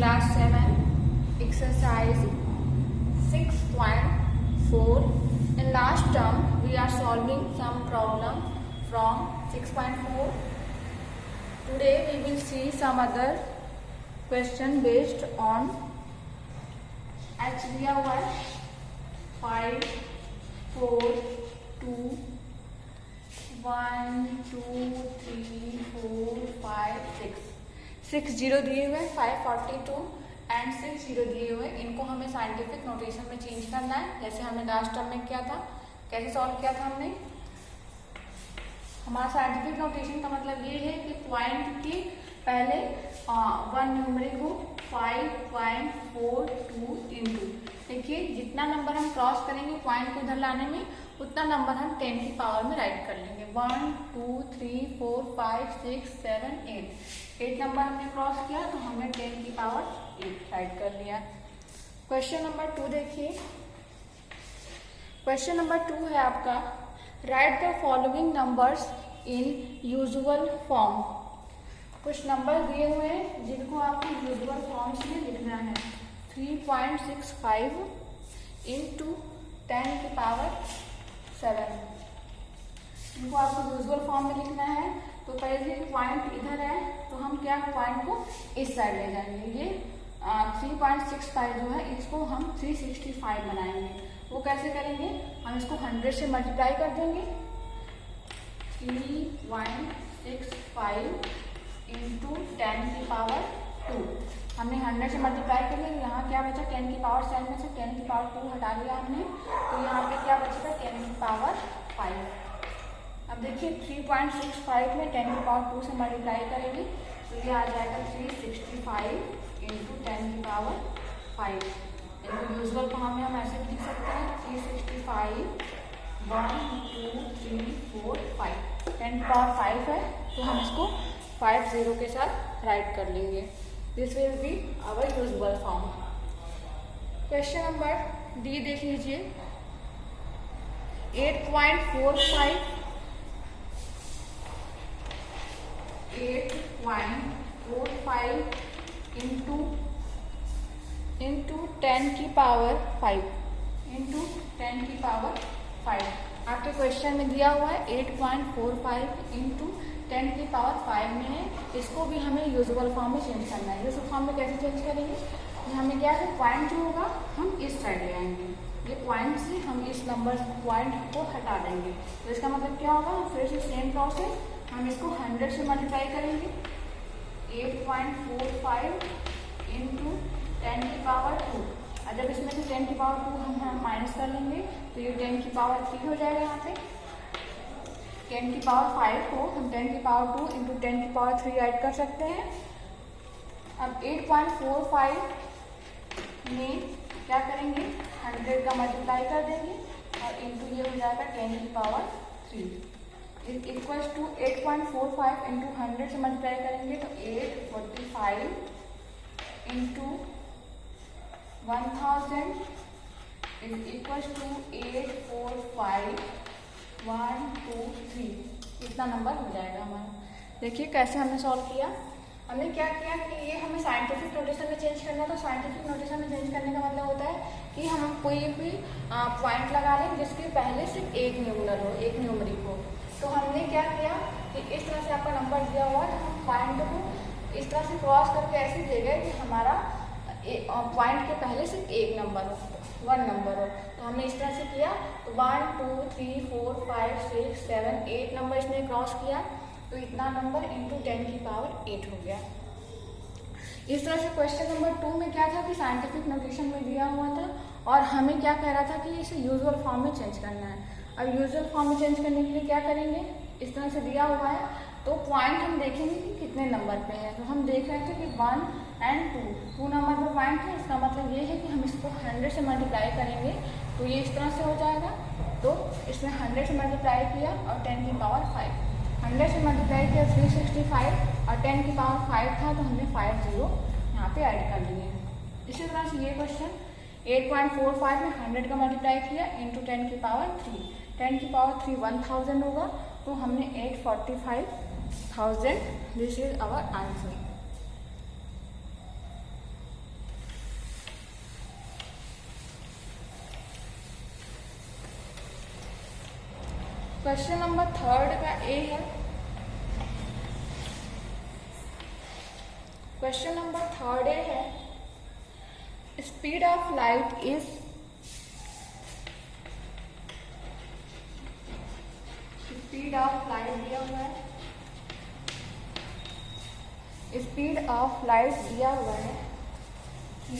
Class 7, exercise 6.4. In last term, we are solving some problem from 6.4. Today we will see some other question based on दिया हुआ है 5, 4, 2, 1, 2, 3, 4, 5, 6 0 दिए हुए, 542 and 6 0 दिए हुए। इनको हमें साइंटिफिक नोटेशन में चेंज करना है, जैसे हमने लास्ट टर्म में किया था। कैसे सॉल्व किया था हमने? हमारा साइंटिफिक नोटेशन का मतलब ये है कि पॉइंट के पहले वन न्यूमरी को 5.42 इंटू, देखिए जितना नंबर हम क्रॉस करेंगे पॉइंट को इधर लाने में, उतना नंबर हम 10 की पावर में राइट कर लेंगे। 1, 2, 3, 4, 5, 6, 7, 8 नंबर हमने क्रॉस किया तो हमने 10 की पावर 8 राइट कर लिया। क्वेश्चन नंबर 2 देखिए। क्वेश्चन नंबर 2 है आपका, right the following numbers in usual form. कुछ नंबर दिए हुए हैं जिनको आपको यूजुअल फॉर्म्स में लिखना है। 3.65 इंटू 10 की पावर 7, इनको आपको यूजुअल फॉर्म में लिखना है। तो पहले पॉइंट इधर है तो हम क्या पॉइंट को इस साइड ले जाएंगे। ये 3.65 जो है इसको हम 365 बनाएंगे। वो कैसे करेंगे? हम इसको 100 से मल्टीप्लाई कर देंगे। 3.65 इंटू 10 की पावर 2, हमने 100 से मल्टीप्लाई कर लिया। यहाँ क्या बचा? 10 की पावर 7 में से 10 की पावर 2 हटा लिया हमने, तो यहाँ पे क्या बचेगा? 10 की पावर 5। अब देखिए 3.65 में 10 की पावर 2 से मल्टीप्लाई करेंगे तो ये आ जाएगा 365 इंटू 10 की पावर 5। इनको यूजुअल फॉर्म में हम ऐसे भी लिख सकते हैं 365 1, 2, 3, 4, 5। 10 की पावर 5 है तो हम इसको 5 0 के साथ राइट कर लेंगे। This will be our usual form. Question number D देख लीजिए। 8.45 इंटू 10 की पावर 5 इंटू 10 की पावर 5। आपके क्वेश्चन में दिया हुआ है 8.45 इंटू 10 की पावर 5 में है। इसको भी हमें यूजुअल फॉर्म में चेंज करना है। यूजुअल फॉर्म में कैसे चेंज करेंगे? हमें क्या है, पॉइंट जो होगा हम इस साइड ले आएंगे। ये पॉइंट से हम इस नंबर पॉइंट को हटा देंगे। तो इसका मतलब क्या होगा? फिर से सेम प्रोसेस, हम इसको 100 से मल्टीप्लाई करेंगे। 8.45 इंटू 10 की पावर 2, और जब इसमें से 10 की पावर 2 हम माइनस कर लेंगे तो ये 10 की पावर 3 हो जाएगा। यहाँ पे 10 की पावर 5 को हम 10 की पावर 2 इंटू 10 की पावर 3 ऐड कर सकते हैं। अब 8.45 में क्या करेंगे? 100 का मल्टीप्लाई कर देंगे और इंटू ये हो जाएगा 10 की power 3 is equals to 8.45 into 100 से मल्टीप्लाई करेंगे तो 845 इंटू 1000 इज इक्वल्स टू 845 1, 2, 3 इतना नंबर हो जाएगा हमारा। देखिए कैसे हमने सॉल्व किया। हमने क्या किया कि ये हमें साइंटिफिक नोटेशन में चेंज करना था। साइंटिफिक नोटेशन में चेंज करने का मतलब होता है कि हम कोई भी पॉइंट लगा लें जिसके पहले सिर्फ एक न्यूमरल हो, एक न्यूमरी हो। तो हमने क्या किया कि इस तरह से आपका नंबर दिया हुआ है तो हम पॉइंट को इस तरह से क्रॉस करके ऐसे दे गए कि हमारा पॉइंट के पहले सिर्फ एक नंबर हो, 1 नंबर हो। तो हमने इस तरह से किया तो 1, 2, 3, 4, 5, 6, 7, 8 नंबर इसने क्रॉस किया तो इतना नंबर इंटू 10 की पावर 8 हो गया। इस तरह से क्वेश्चन नंबर 2 में क्या था कि साइंटिफिक नोटेशन में दिया हुआ था और हमें क्या कह रहा था कि इसे यूजुअल फॉर्म में चेंज करना है। अब यूजुअल फॉर्म में चेंज करने के लिए क्या करेंगे? इस तरह से दिया हुआ है तो पॉइंट हम देखेंगे कि कितने नंबर पे है। तो हम देख रहे थे कि 1 एंड 2 नंबर पर पॉइंट है। इसका मतलब ये है कि हम इसको 100 से मल्टीप्लाई करेंगे तो ये इस तरह से हो जाएगा। तो इसमें 100 से मल्टीप्लाई किया और 10 की पावर 5, 100 से मल्टीप्लाई किया 365 और 10 की पावर 5 था तो हमने 5 0 यहाँ पे ऐड कर लिए। इसी तरह से ये क्वेश्चन 8.45 में 100 का मल्टीप्लाई किया इंटू 10 की पावर 3, 10 की पावर 3 1000 होगा तो हमने 845,000। This is our answer. Question number 3 का ए है। क्वेश्चन नंबर 3 ए है, speed of light is speed of light दिया हुआ है, स्पीड ऑफ लाइट दिया हुआ है कि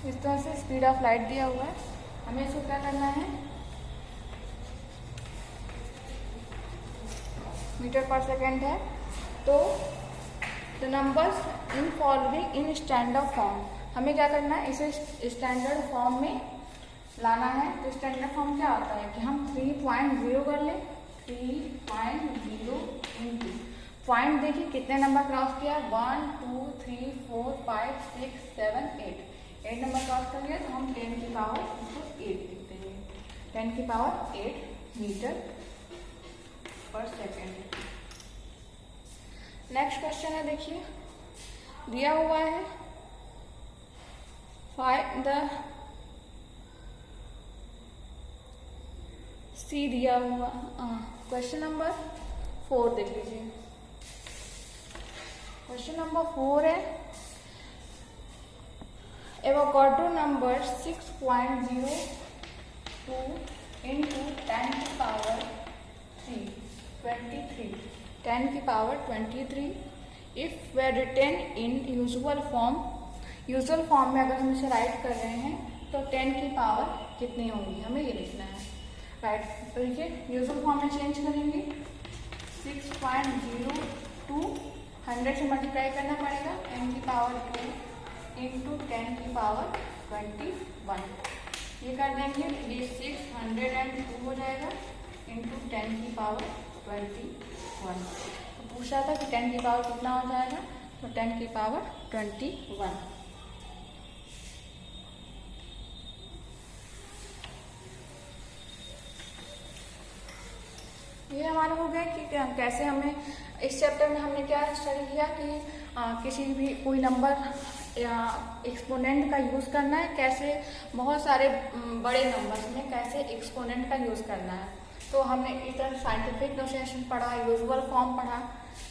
इस तरह से स्पीड ऑफ लाइट दिया हुआ है, हमें इसको क्या करना है, मीटर पर सेकेंड है। तो the numbers in following in standard form, हमें क्या करना है, इसे स्टैंडर्ड फॉर्म में लाना है। तो स्टैंडर्ड फॉर्म क्या होता है कि हम 3.0 कर लें, 3.0 इंटू पॉइंट, देखिए कितने नंबर क्रॉस किया, 1 2 3 4 5 6 7 8 नंबर क्रॉस कर लिया। तो हम 10 की पावर 8 लिखते हैं, 10 की पावर 8 मीटर पर सेकेंड। नेक्स्ट क्वेश्चन है, देखिए दिया हुआ है, फाइंड द सी दिया हुआ। क्वेश्चन नंबर 4 देख लीजिए। क्वेश्चन नंबर 4 है, एवोगाड्रो नंबर 6.02 इंटू 10 की पावर 23, 10 की power 23 if we written in usual form. Usual form में अगर हम इसे राइट कर रहे हैं तो 10 की पावर कितनी होगी, हमें ये लिखना है। राइट, तो देखिए यूजुअल फॉर्म में चेंज करेंगे, 6.02 100 से मल्टीप्लाई करना पड़ेगा, 10 की पावर 2 इंटू 10 की पावर 21, ये कर देंगे, ये 602 हो जाएगा इंटू 10 की पावर 21। तो पूछा था कि 10 की पावर कितना हो जाएगा, तो 10 की पावर 21। ये हमारा हो गया कि कैसे हमें इस चैप्टर में हमने क्या स्टडी किया कि किसी भी कोई नंबर या एक्सपोनेंट का यूज़ करना है, कैसे बहुत सारे बड़े नंबर्स में कैसे एक्सपोनेंट का यूज़ करना है। तो हमने इधर साइंटिफिक नोटेशन पढ़ा, यूजुअल फॉर्म पढ़ा।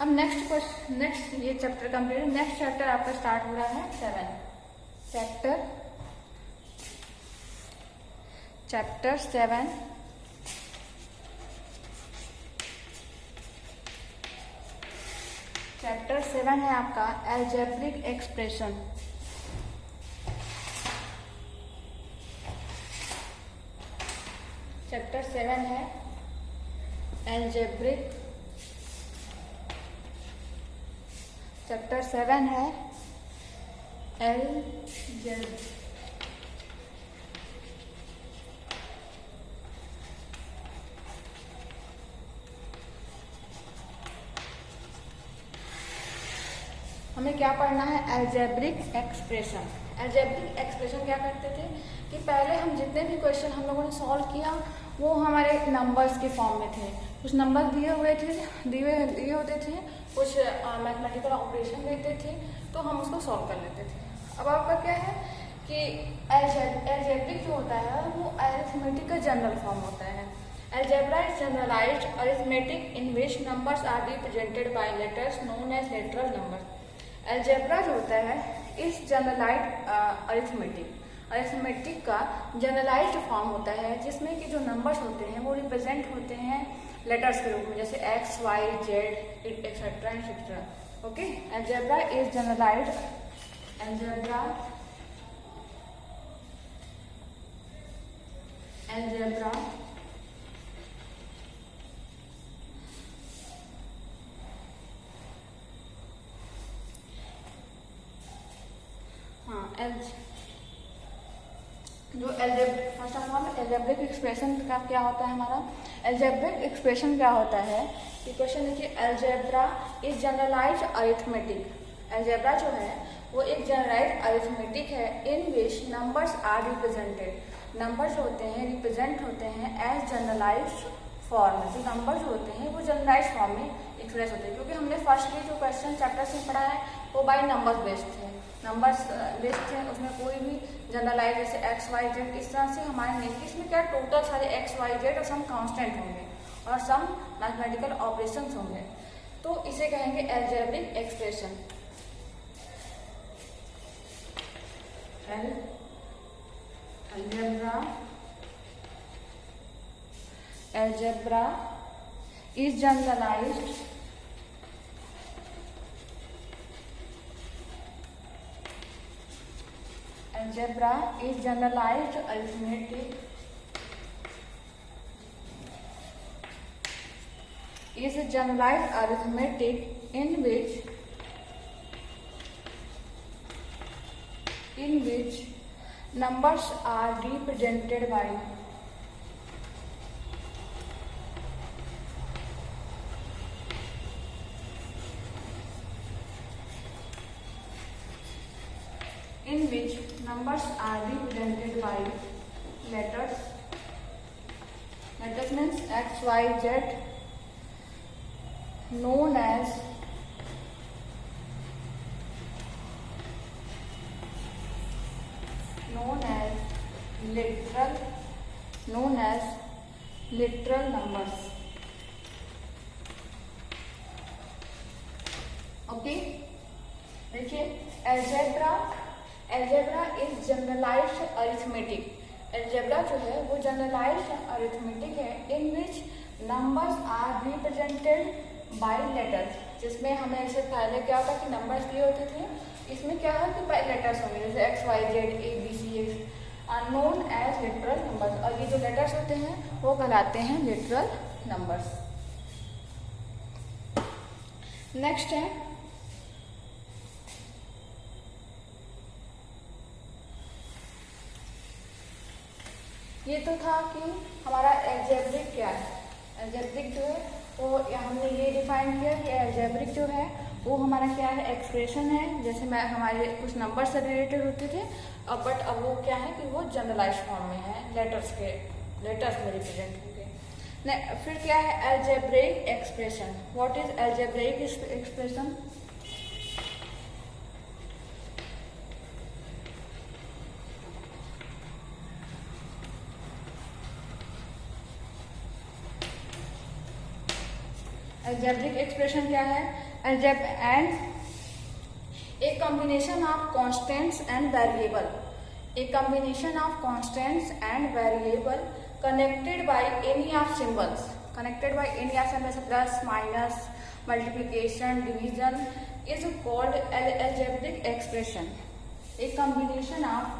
अब नेक्स्ट ये चैप्टर कंप्लीट है। नेक्स्ट चैप्टर आपका स्टार्ट हो रहा है 7, चैप्टर 7 चैप्टर 7 है आपका अलजेब्रिक एक्सप्रेशन। चैप्टर 7 है अलजेब्रिक, चैप्टर 7 है अलजेब्रिक। हमें क्या पढ़ना है, अलजेब्रिक एक्सप्रेशन। अलजेब्रिक एक्सप्रेशन क्या करते थे कि पहले हम जितने भी क्वेश्चन हम लोगों ने सॉल्व किया वो हमारे नंबर्स के फॉर्म में थे, कुछ नंबर दिए होते थे, कुछ मैथमेटिकल ऑपरेशन देते थे, तो हम उसको सॉल्व कर लेते थे। अब आपका क्या है कि अलजेब्रिक जो होता है वो अरिथमेटिक का जनरल फॉर्म होता है। Algebra is generalised arithmetic in which numbers are represented by letters known as lateral number. Algebra जो होता है इस जनरलाइज्ड अरिथमेटिक का जनरलाइज्ड फॉर्म होता है जिसमें कि जो नंबर्स होते हैं वो रिप्रेजेंट होते हैं लेटर्स के रूप में, जैसे x, y, z etcetera etcetera. Okay, algebra is generalised, algebra जो first of all algebraic expression का क्या होता है हमारा, अलजेब्रिक एक्सप्रेशन क्या होता है कि क्वेश्चन देखिए, algebra is generalised arithmetic. Algebra जो है वो एक जनरलाइज्ड अरिथमेटिक है in which numbers are represented, numbers होते हैं रिप्रेजेंट होते हैं एज जनरलाइज्ड फॉर्म में, जो नंबर जो होते हैं वो जनरलाइज फॉर्म में एक्सप्रेस होते हैं, क्योंकि हमने फर्स्टली जो क्वेश्चन चैप्टर से पढ़ा है वो बाय नंबर्स बेस्ड थे, नंबर्स बेस्ड थे, उसमें कोई भी जनरलाइज जैसे एक्स वाई जेड इस तरह से हमारे नहीं, इसमें क्या टोटल सारे एक्स वाई जेड और सम कांस्टेंट होंगे और सम मैथमेटिकल ऑपरेशंस होंगे, तो इसे कहेंगे algebraic expression. Algebra is generalized arithmetic in which numbers are represented by letters. Letters means X, Y, Z, known as literal numbers. Okay, देखिए algebra is generalised arithmetic. Algebra जो है वो जनरलाइज्ड अरिथमेटिक है in which numbers are represented by letters, जिसमें हमें ऐसे पहले क्या होता कि नंबर्स दिए होते थे, इसमें क्या है कि बाय लेटर्स होंगे, जैसे X Y Z A B C X are known as literal numbers, और ये जो लेटर्स होते हैं वो कहलाते हैं लिटरल नंबर्स। नेक्स्ट है ये तो था कि हमारा अलजेब्रिक क्या है। अलजेब्रिक जो है वो हमने ये डिफाइन किया कि अलजेब्रिक जो है वो हमारा क्या है, एक्सप्रेशन है, जैसे मैं हमारे कुछ नंबर से रिलेटेड होते थे, बट अब वो क्या है कि वो जनरलाइज फॉर्म में है, लेटर्स में रिप्रेजेंट होंगे। फिर क्या है algebraic expression. What is algebraic expression? Algebraic expression क्या है? A combination of constants and variable connected by any of symbols plus, minus, multiplication, division is called algebraic expression. A combination of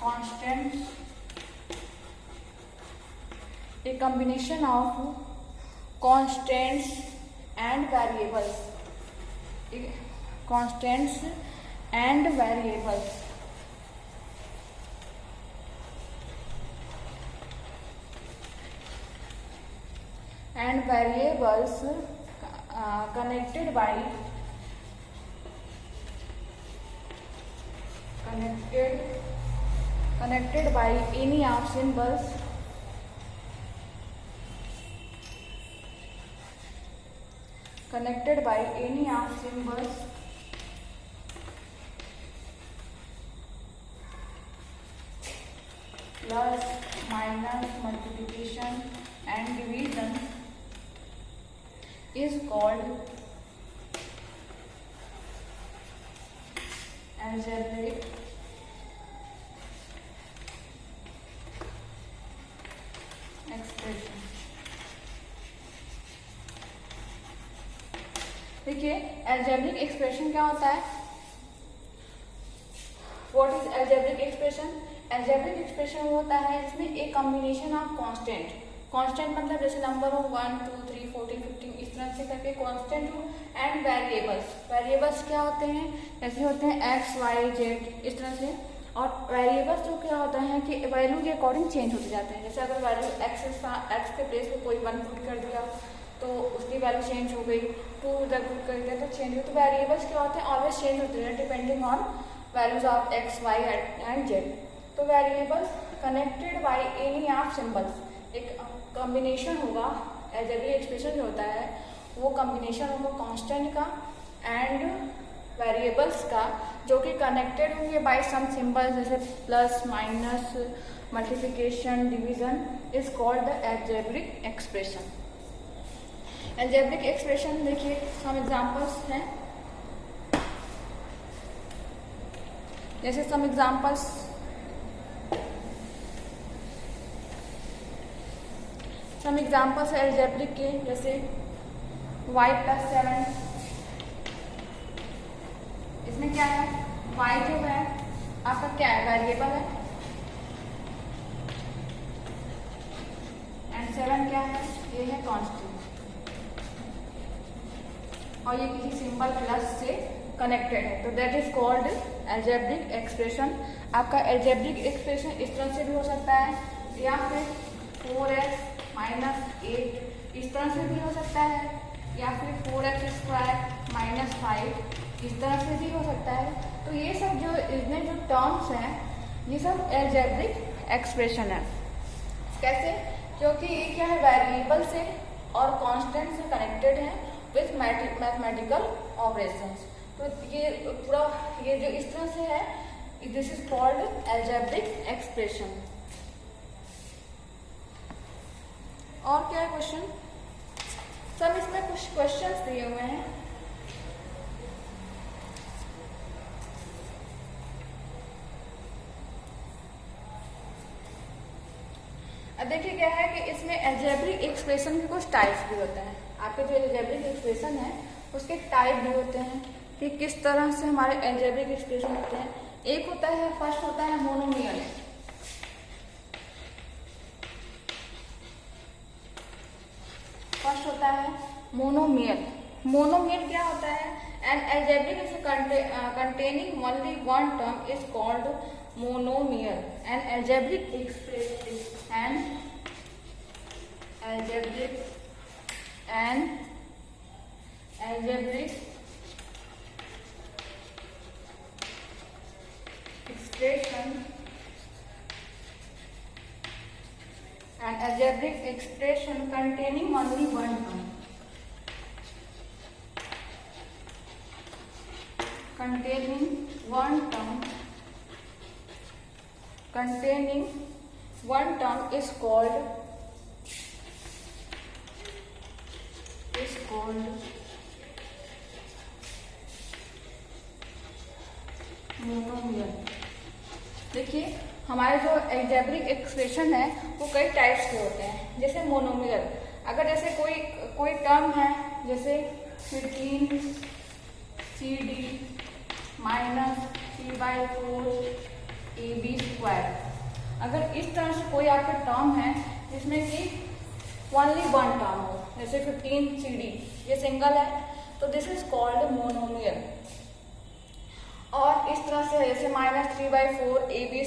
constants and variables connected by any of symbols plus, minus, multiplication and division is called algebraic expression। देखिए algebraic expression क्या होता है? What is algebraic expression? Algebraic expression होता है जिसमें एक combination of constant मतलब जैसे नंबर हो 1 2 3 14 15 इस तरह से करके कांस्टेंट हो, एंड वेरिएबल्स क्या होते हैं, ऐसे होते हैं एक्स वाई जेड इस तरह से। और वेरिएबल्स जो क्या होता है कि वैल्यू के अकॉर्डिंग चेंज होते जाते हैं, जैसे अगर वैल्यू एक्स के प्लेस पे कोई 1 पुट कर दिया तो उसकी वैल्यू चेंज हो गई, 2 उधर पुट कर दिया तो चेंज हो। तो वेरिएबल्स क्या होते हैं, ऑलवेज चेंज होते हैं depending on values of x, y and z। तो variables connected by any of symbols, एक कॉम्बिनेशन होगा, अलजेब्रिक एक्सप्रेशन जो होता है वो कॉम्बिनेशन होगा कांस्टेंट का एंड वेरिएबल्स का, जो कि कनेक्टेड होंगे बाय सम सिंबल्स जैसे plus, minus, multiplication, division, is called the algebraic expression. Algebraic expression देखिए सम एग्जांपल्स हैं, जैसे सम एग्जांपल्स है अलजेब्रिक के, जैसे y + 7, इसमें क्या है, y जो है आपका क्या है, वेरिएबल है, एंड 7 क्या है, ये है कांस्टेंट, और ये किसी सिंबल प्लस से कनेक्टेड है, तो that is called algebraic expression. आपका अलजेब्रिक एक्सप्रेशन इस तरह से भी हो सकता है, या फिर 4x - 8 इस तरह से भी हो सकता है, या फिर 4x² - 5 इस तरह से भी हो सकता है। तो ये सब जो इसमें जो टर्म्स हैं ये सब अलजेब्रिक एक्सप्रेशन है। कैसे? क्योंकि ये क्या है, वेरिएबल से और कांस्टेंट से कनेक्टेड है विथ मैथमेटिकल ऑपरेशंस। तो ये पूरा ये जो इस तरह से है, this is called algebraic expression. और क्या है क्वेश्चन? सब इसमें कुछ क्वेश्चंस दिए हुए हैं। अब देखिए क्या है कि इसमें अलजेब्रिक एक्सप्रेशन के कुछ टाइप्स भी होते हैं। आपके जो अलजेब्रिक एक्सप्रेशन है उसके टाइप भी होते हैं कि किस तरह से हमारे अलजेब्रिक एक्सप्रेशन होते हैं। एक होता है, फर्स्ट होता है मोनोमियल। फर्स्ट होता है मोनोमियल। मोनोमियल क्या होता है? N algebraic containing only one term is called monomial. An algebraic expression containing only one term. Containing one term is called monomial. देखिए हमारे जो अलजेब्रिक एक्सप्रेशन है वो कई टाइप्स के होते हैं। जैसे मोनोमियल, अगर जैसे कोई टर्म है जैसे 15 CD - 3/4 AB², अगर इस तरह से कोई आपका टर्म है जिसमें कि ओनली वन टर्म हो, जैसे 15 CD ये सिंगल है, तो दिस इज कॉल्ड मोनोमियल। और इस तरह से जैसे -3/4 AB²,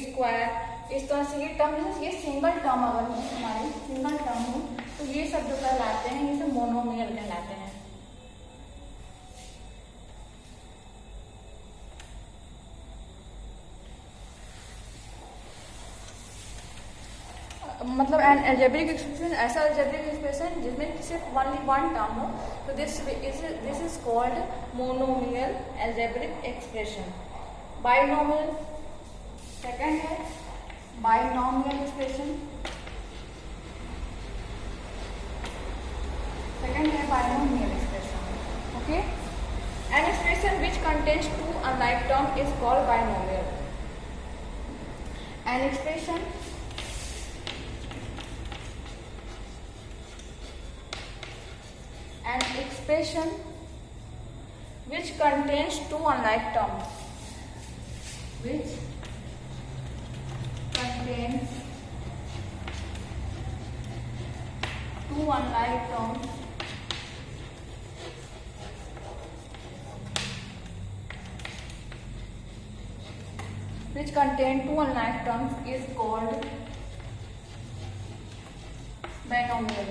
इस तरह से ये टर्म है, ये सिंगल टर्म अगर हमारी सिंगल टर्म हो तो ये सब जो कहलाते हैं ये सब मोनोमियल कहलाते हैं। मतलब एन अलजेब्रिक एक्सप्रेशन, ऐसा अलजेब्रिक एक्सप्रेशन जिसमें सिर्फ ओनली वन टर्म हो, तो this is called monomial algebraic expression. Binomial second है, बाइनोमियल एक्सप्रेशन सेकंड है, binomial expression. Okay, an expression which contains two unlike term is called binomial. An expression which contains two unlike terms, which contains two unlike terms is called binomial।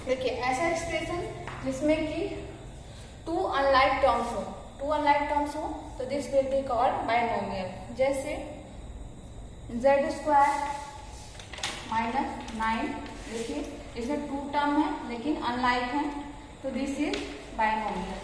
देखिए ऐसा expression जिसमें कि to unlike terms हो तो this will be called binomial. जैसे z² minus 9, देखिए इसमें to term है लेकिन अनलाइक है तो दिस इज बाइनोमियल।